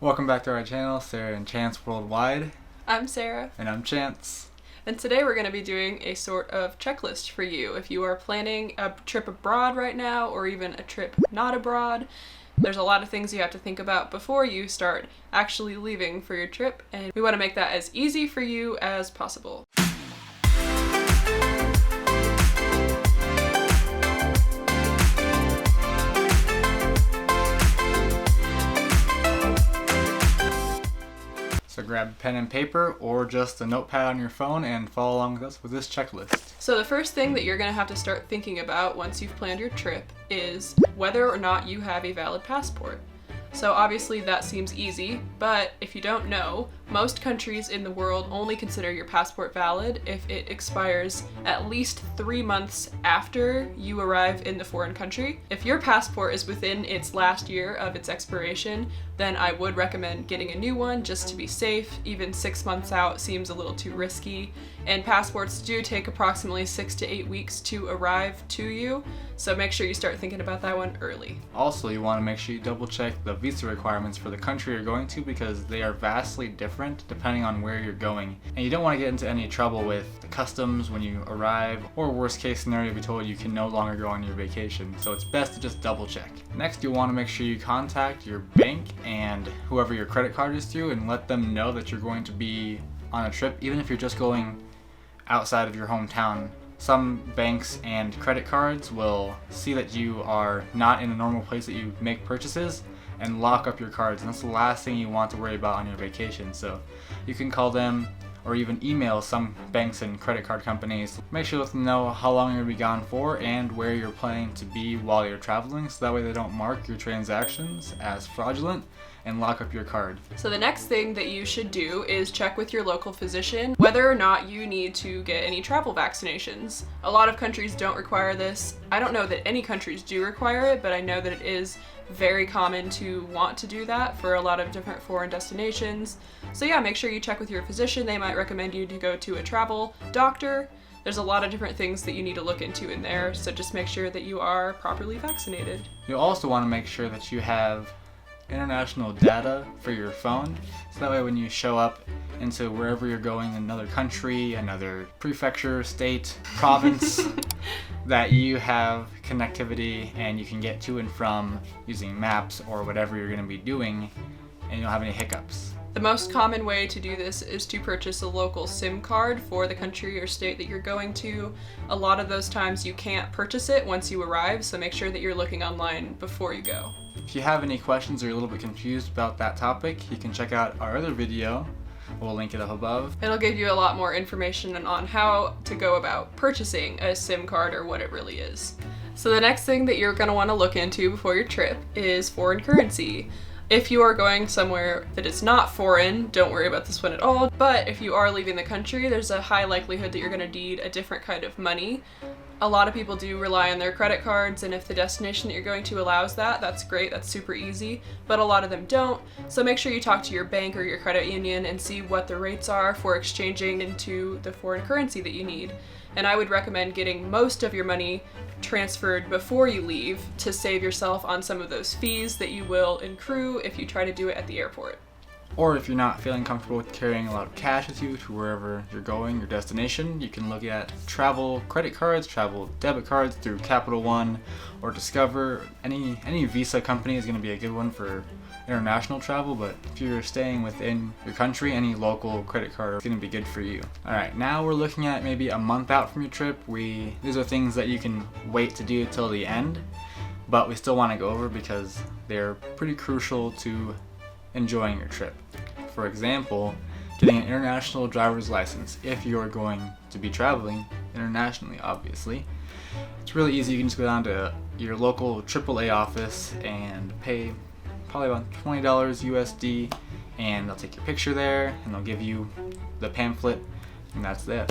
Welcome back to our channel, Sarah and Chance Worldwide. I'm Sarah. And I'm Chance. And today we're going to be doing a sort of checklist for you. If you are planning a trip abroad right now, or even a trip not abroad, there's a lot of things you have to think about before you start actually leaving for your trip, and we want to make that as easy for you as possible. So grab a pen and paper or just a notepad on your phone and follow along with us with this checklist. So the first thing that you're going to have to start thinking about once you've planned your trip is whether or not you have a valid passport. So obviously that seems easy, but if you don't know, most countries in the world only consider your passport valid if it expires at least 3 months after you arrive in the foreign country. If your passport is within its last year of its expiration, then I would recommend getting a new one just to be safe. Even 6 months out seems a little too risky, and passports do take approximately 6 to 8 weeks to arrive to you, so make sure you start thinking about that one early. Also, you want to make sure you double check the visa requirements for the country you're going to, because they are vastly different depending on where you're going. And you don't want to get into any trouble with the customs when you arrive, or worst case scenario, be told you can no longer go on your vacation. So it's best to just double check. Next, you'll want to make sure you contact your bank and whoever your credit card is through and let them know that you're going to be on a trip, even if you're just going outside of your hometown. Some banks and credit cards will see that you are not in a normal place that you make purchases and lock up your cards, and that's the last thing you want to worry about on your vacation. So you can call them or even email some banks and credit card companies. Make sure to let them know how long you're going to be gone for and where you're planning to be while you're traveling, so that way they don't mark your transactions as fraudulent and lock up your card. So the next thing that you should do is check with your local physician whether or not you need to get any travel vaccinations. A lot of countries don't require this. I don't know that any countries do require it, but I know that it is very common to want to do that for a lot of different foreign destinations. So yeah, make sure you check with your physician. They might recommend you to go to a travel doctor. There's a lot of different things that you need to look into in there, so just make sure that you are properly vaccinated. You'll also want to make sure that you have international data for your phone, so that way when you show up into wherever you're going, another country, another prefecture, state, province, that you have connectivity and you can get to and from using maps or whatever you're going to be doing, and you don't have any hiccups. The most common way to do this is to purchase a local SIM card for the country or state that you're going to. A lot of those times you can't purchase it once you arrive, so make sure that you're looking online before you go. If you have any questions or you're a little bit confused about that topic, you can check out our other video. We'll link it up above. It'll give you a lot more information on how to go about purchasing a SIM card or what it really is. So the next thing that you're going to want to look into before your trip is foreign currency. If you are going somewhere that is not foreign, don't worry about this one at all. But if you are leaving the country, there's a high likelihood that you're going to need a different kind of money. A lot of people do rely on their credit cards, and if the destination that you're going to allows that, that's great, that's super easy, but a lot of them don't. So make sure you talk to your bank or your credit union and see what the rates are for exchanging into the foreign currency that you need. And I would recommend getting most of your money transferred before you leave to save yourself on some of those fees that you will accrue if you try to do it at the airport. Or if you're not feeling comfortable with carrying a lot of cash with you to wherever you're going, your destination, you can look at travel credit cards, travel debit cards through Capital One or Discover. Any Visa company is going to be a good one for international travel, but if you're staying within your country, any local credit card is going to be good for you. Alright, now we're looking at maybe a month out from your trip. These are things that you can wait to do till the end, but we still want to go over because they're pretty crucial to enjoying your trip. For example, getting an international driver's license if you're going to be traveling internationally, obviously. It's really easy. You can just go down to your local AAA office and pay probably about $20 USD, and they'll take your picture there and they'll give you the pamphlet, and that's it.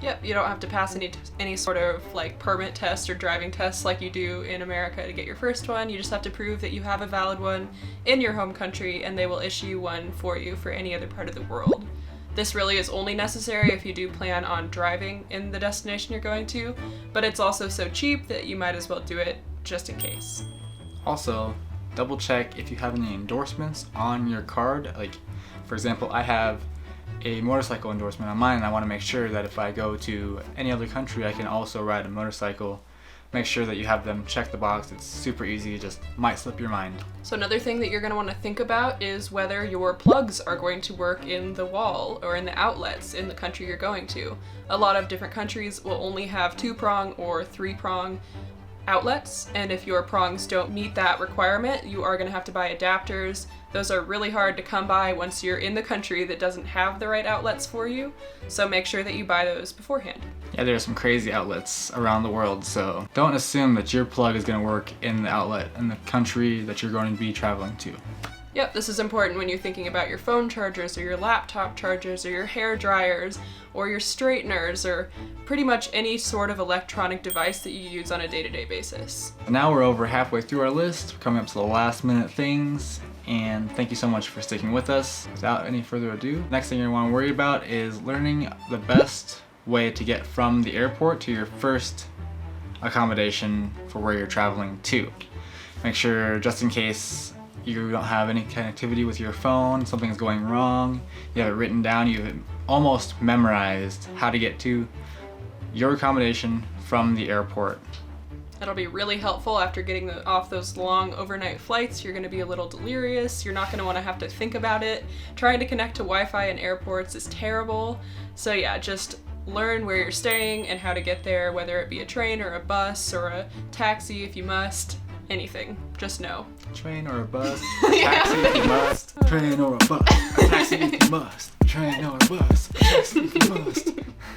Yep, you don't have to pass any sort of like permit test or driving test like you do in America to get your first one. You just have to prove that you have a valid one in your home country, and they will issue one for you for any other part of the world. This really is only necessary if you do plan on driving in the destination you're going to, but it's also so cheap that you might as well do it just in case. Also, double check if you have any endorsements on your card. Like, for example, I have a motorcycle endorsement on mine, and I want to make sure that if I go to any other country, I can also ride a motorcycle. Make sure that you have them check the box. It's super easy, it just might slip your mind. So another thing that you're going to want to think about is whether your plugs are going to work in the wall or in the outlets in the country you're going to. A lot of different countries will only have 2-prong or 3-prong outlets, and if your prongs don't meet that requirement, you are going to have to buy adapters. Those are really hard to come by once you're in the country that doesn't have the right outlets for you, so make sure that you buy those beforehand. Yeah, there are some crazy outlets around the world, so don't assume that your plug is going to work in the outlet in the country that you're going to be traveling to. Yep, this is important when you're thinking about your phone chargers or your laptop chargers or your hair dryers or your straighteners or pretty much any sort of electronic device that you use on a day-to-day basis. Now we're over halfway through our list. We're coming up to the last minute things, and thank you so much for sticking with us. Without any further ado, next thing you want to worry about is learning the best way to get from the airport to your first accommodation for where you're traveling to. Make sure, just in case you don't have any connectivity with your phone, something's going wrong, you have it written down, you've almost memorized how to get to your accommodation from the airport. That'll be really helpful after getting off those long overnight flights. You're going to be a little delirious. You're not going to want to have to think about it. Trying to connect to Wi-Fi in airports is terrible. So yeah, just learn where you're staying and how to get there, whether it be a train or a bus or a taxi if you must. Anything. Just know. Train or a bus, taxi if you must. Train or a bus, a taxi if you must. Train or a bus, a taxi if you must.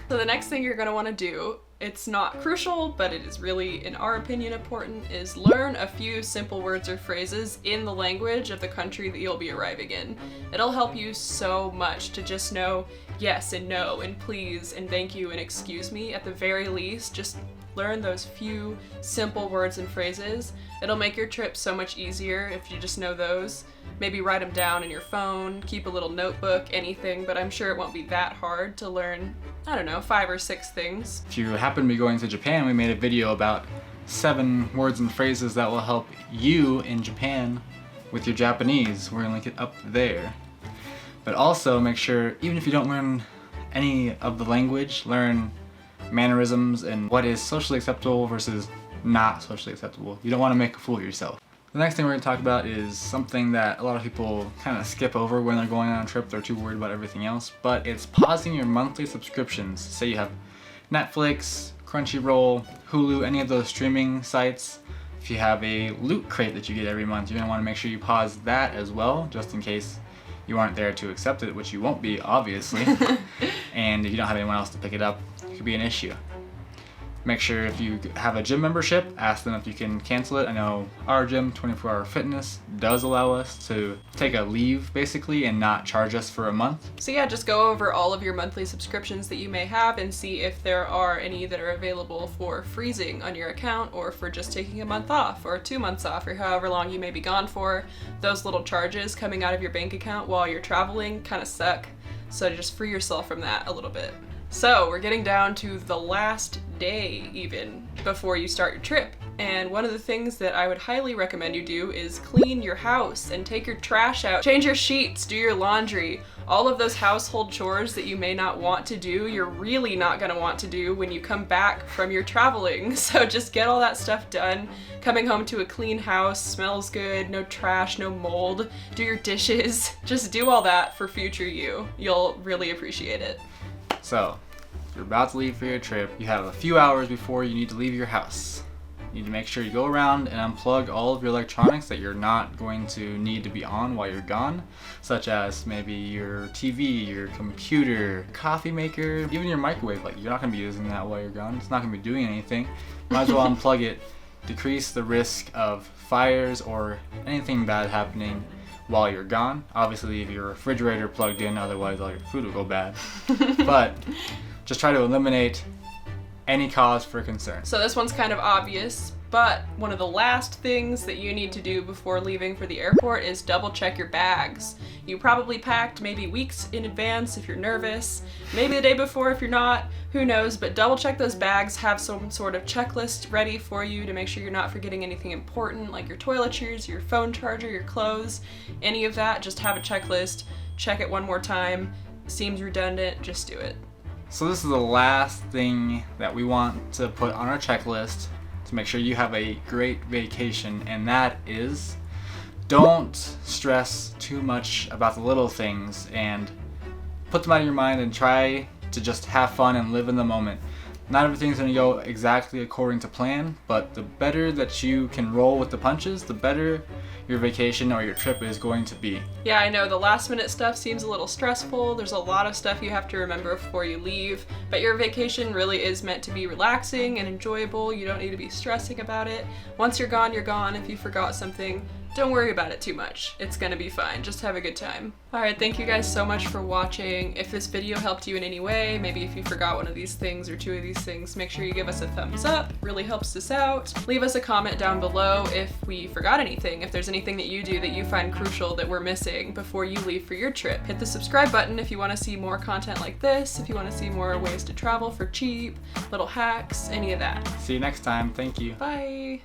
So the next thing you're going to want to do, it's not crucial, but it is really, in our opinion, important, is learn a few simple words or phrases in the language of the country that you'll be arriving in. It'll help you so much to just know yes and no and please and thank you and excuse me. At the very least, just learn those few simple words and phrases. It'll make your trip so much easier if you just know those. Maybe write them down in your phone, keep a little notebook, anything, but I'm sure it won't be that hard to learn, 5 or 6 things. If you happen to be going to Japan, we made a video about 7 words and phrases that will help you in Japan with your Japanese. We're gonna link it up there. But also make sure, even if you don't learn any of the language, learn mannerisms and what is socially acceptable versus not socially acceptable. You don't want to make a fool of yourself. The next thing we're going to talk about is something that a lot of people kind of skip over when they're going on a trip. They're too worried about everything else, but it's pausing your monthly subscriptions. Say you have Netflix, Crunchyroll, Hulu, any of those streaming sites. If you have a Loot Crate that you get every month, you're going to want to make sure you pause that as well, just in case you aren't there to accept it, which you won't be, obviously. And if you don't have anyone else to pick it up, it could be an issue. Make sure if you have a gym membership, ask them if you can cancel it. I know our gym, 24 Hour Fitness, does allow us to take a leave basically and not charge us for a month. So yeah, just go over all of your monthly subscriptions that you may have and see if there are any that are available for freezing on your account or for just taking a month off or 2 months off or however long you may be gone for. Those little charges coming out of your bank account while you're traveling kind of suck. So just free yourself from that a little bit. So we're getting down to the last day even before you start your trip. And one of the things that I would highly recommend you do is clean your house and take your trash out, change your sheets, do your laundry. All of those household chores that you may not want to do, you're really not gonna want to do when you come back from your traveling. So just get all that stuff done. Coming home to a clean house, smells good, no trash, no mold. Do your dishes, just do all that for future you. You'll really appreciate it. So, if you're about to leave for your trip, you have a few hours before you need to leave your house. You need to make sure you go around and unplug all of your electronics that you're not going to need to be on while you're gone, such as maybe your TV, your computer, coffee maker, even your microwave. Like, you're not going to be using that while you're gone. It's not going to be doing anything. Might as well unplug it, decrease the risk of fires or anything bad happening while you're gone. Obviously leave your refrigerator plugged in, otherwise all your food will go bad. But just try to eliminate any cause for concern. So this one's kind of obvious, But one of the last things that you need to do before leaving for the airport is double check your bags. You probably packed maybe weeks in advance if you're nervous, maybe the day before if you're not, who knows, but double check those bags, have some sort of checklist ready for you to make sure you're not forgetting anything important like your toiletries, your phone charger, your clothes, any of that. Just have a checklist, check it one more time. Seems redundant, just do it. So this is the last thing that we want to put on our checklist to make sure you have a great vacation, and that is don't stress too much about the little things and put them out of your mind and try to just have fun and live in the moment. Not everything's going to go exactly according to plan, but the better that you can roll with the punches, the better your vacation or your trip is going to be. Yeah, I know the last minute stuff seems a little stressful. There's a lot of stuff you have to remember before you leave, but your vacation really is meant to be relaxing and enjoyable. You don't need to be stressing about it. Once you're gone, you're gone. If you forgot something, don't worry about it too much. It's gonna be fine. Just have a good time. Alright, thank you guys so much for watching. If this video helped you in any way, maybe if you forgot one of these things or two of these things, make sure you give us a thumbs up. It really helps us out. Leave us a comment down below if we forgot anything, if there's anything that you do that you find crucial that we're missing before you leave for your trip. Hit the subscribe button if you want to see more content like this, if you want to see more ways to travel for cheap, little hacks, any of that. See you next time. Thank you. Bye!